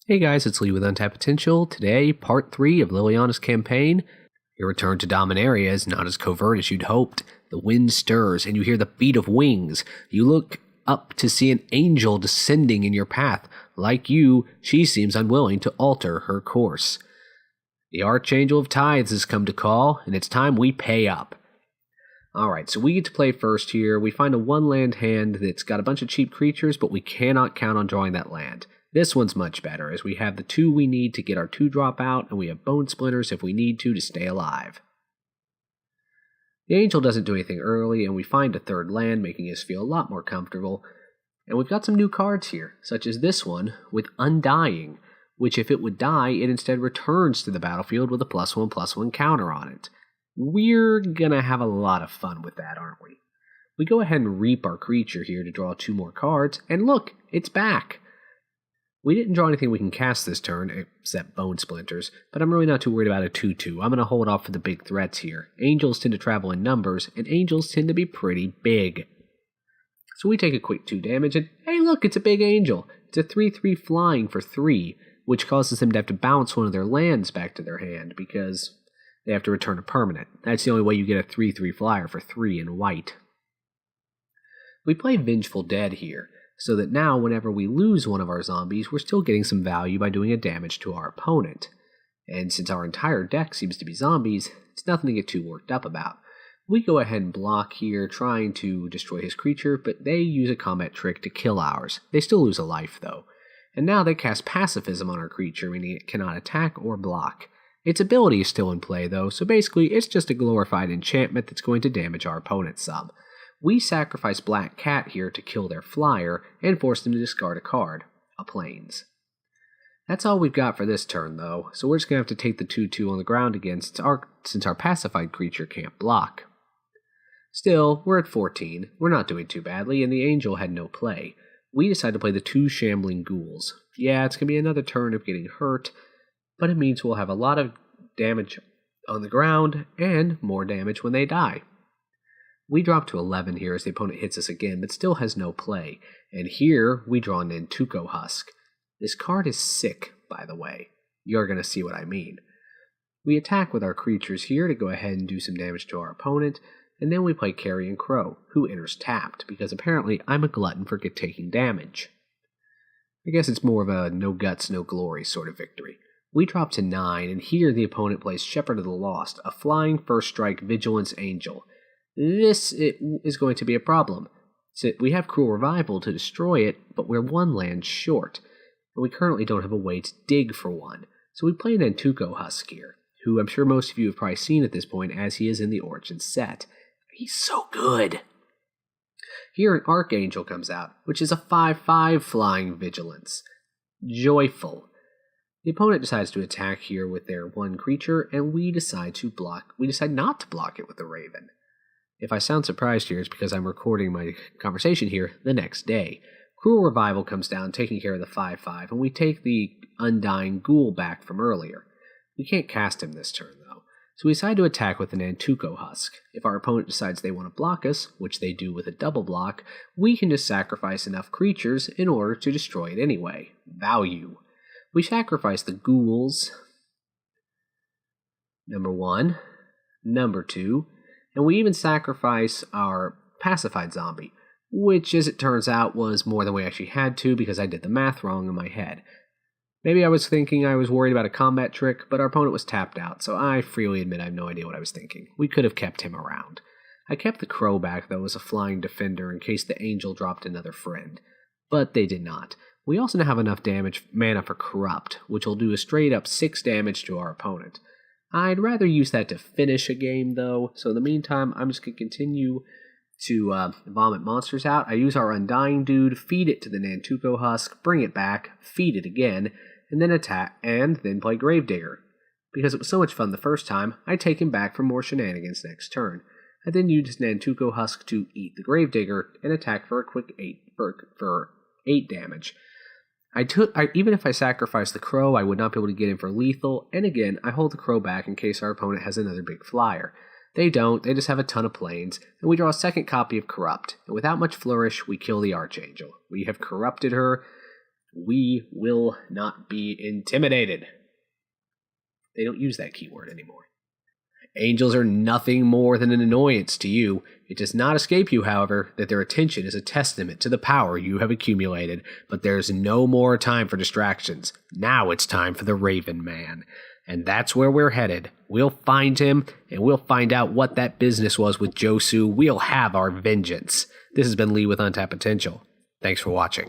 Hey guys, it's Lee with Untapped Potential. Today, part 3 of Liliana's campaign. Your return to Dominaria is not as covert as you'd hoped. The wind stirs and you hear the beat of wings. You look up to see an angel descending in your path. Like you, she seems unwilling to alter her course. The Archangel of Tithes has come to call, and it's time we pay up. Alright, so we get to play first here. We find a one-land hand that's got a bunch of cheap creatures, but we cannot count on drawing that land. This one's much better, as we have the 2 we need to get our 2-drop out, and we have bone splinters if we need to stay alive. The angel doesn't do anything early, and we find a 3rd land, making us feel a lot more comfortable. And we've got some new cards here, such as this one with Undying, which if it would die, it instead returns to the battlefield with a +1/+1 counter on it. We're gonna have a lot of fun with that, aren't we? We go ahead and reap our creature here to draw 2 more cards, and look, it's back! We didn't draw anything we can cast this turn, except Bone Splinters, but I'm really not too worried about a 2/2. I'm going to hold off for the big threats here. Angels tend to travel in numbers, and angels tend to be pretty big. So we take a quick 2 damage, and hey look, it's a big angel! It's a 3/3 flying for 3, which causes them to have to bounce one of their lands back to their hand, because they have to return a permanent. That's the only way you get a 3/3 flyer for 3 in white. We play Vengeful Dead here, so that now whenever we lose one of our zombies, we're still getting some value by doing a damage to our opponent. And since our entire deck seems to be zombies, it's nothing to get too worked up about. We go ahead and block here, trying to destroy his creature, but they use a combat trick to kill ours. They still lose a life though. And now they cast Pacifism on our creature, meaning it cannot attack or block. Its ability is still in play though, so basically it's just a glorified enchantment that's going to damage our opponent some. We sacrifice Black Cat here to kill their flyer and force them to discard a card, a Plains. That's all we've got for this turn though, so we're just going to have to take the 2/2 on the ground since our pacified creature can't block. Still, we're at 14, we're not doing too badly, and the angel had no play. We decide to play the 2 shambling ghouls. Yeah, it's going to be another turn of getting hurt, but it means we'll have a lot of damage on the ground and more damage when they die. We drop to 11 here as the opponent hits us again, but still has no play. And here, we draw an Nantuko Husk. This card is sick, by the way. You're going to see what I mean. We attack with our creatures here to go ahead and do some damage to our opponent, and then we play Carrion Crow, who enters tapped, because apparently I'm a glutton for taking damage. I guess it's more of a no guts, no glory sort of victory. We drop to 9, and here the opponent plays Shepherd of the Lost, a flying first strike Vigilance Angel. This is going to be a problem. So we have Cruel Revival to destroy it, but we're 1 land short, and we currently don't have a way to dig for one. So we play an Nantuko Husk here, who I'm sure most of you have probably seen at this point as he is in the Origin set. He's so good! Here an Archangel comes out, which is a 5/5 flying Vigilance. Joyful. The opponent decides to attack here with their 1 creature, and we decide not to block it with the Raven. If I sound surprised here, it's because I'm recording my conversation here the next day. Cruel Revival comes down, taking care of the 5/5, and we take the Undying Ghoul back from earlier. We can't cast him this turn, though, so we decide to attack with an Nantuko Husk. If our opponent decides they want to block us, which they do with a double block, we can just sacrifice enough creatures in order to destroy it anyway. Value. We sacrifice the Ghouls, number 1, number 2, and we even sacrifice our pacified zombie, which, as it turns out, was more than we actually had to because I did the math wrong in my head. Maybe I was thinking I was worried about a combat trick, but our opponent was tapped out, so I freely admit I have no idea what I was thinking. We could have kept him around. I kept the Crow back, though, as a flying defender in case the angel dropped another friend, but they did not. We also now have enough mana for Corrupt, which will do a straight-up 6 damage to our opponent. I'd rather use that to finish a game, though, so in the meantime, I'm just going to continue to vomit monsters out. I use our Undying dude, feed it to the Nantuko Husk, bring it back, feed it again, and then attack, and then play Gravedigger. Because it was so much fun the first time, I take him back for more shenanigans next turn. I then use Nantuko Husk to eat the Gravedigger and attack for a quick 8 damage. Even if I sacrifice the Crow, I would not be able to get him for lethal, and again, I hold the Crow back in case our opponent has another big flyer. They don't, they just have a ton of Plains, and we draw a 2nd copy of Corrupt, and without much flourish, we kill the Archangel. We have corrupted her, We will not be intimidated. They don't use that keyword anymore. Angels are nothing more than an annoyance to you. It does not escape you, however, that their attention is a testament to the power you have accumulated, but there's no more time for distractions. Now it's time for the Raven Man. And that's where we're headed. We'll find him, and we'll find out what that business was with Josu. We'll have our vengeance. This has been Lee with Untapped Potential. Thanks for watching.